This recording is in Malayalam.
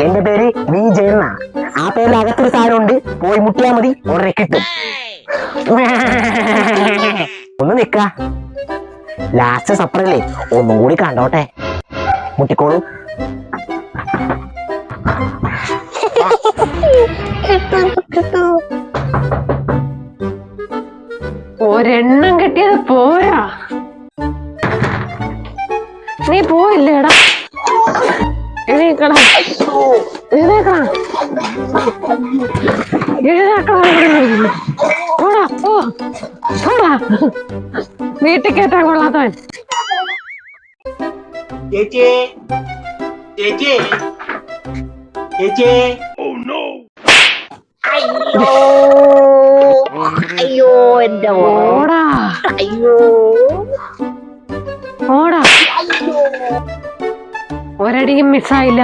എന്റെ പേര് വിജയണ്ണ. ആ പേരിൽ അകത്തൊരു സാധനമുണ്ട്, പോയി മുട്ടിയാ മതി, ഉടനെ കിട്ടും. ഒന്ന് നിക്ക, ലാസ്റ്റ് സപ്പറല്ലേ, ഒന്നും കൂടി കണ്ടോട്ടെ. മുട്ടിക്കോളൂ. ഒരെണ്ണം കിട്ടിയത് പോരാ, നീ പോയില്ലേടാ. എഴുന്നേക്കടാ, എഴുന്നേക്കടാ, എഴുന്നേക്കടാ. പോടാ, പോ, പോടാ. വീട്ടിൽ കേട്ടാ കൊള്ളാത്തവൻ. ചേച്ചി ചേച്ചി ചേച്ചി. അയ്യോ അയ്യോ എന്റെ പോടാ, അയ്യോ പോടാ. ഒരടിയും മിസ്സായില്ല.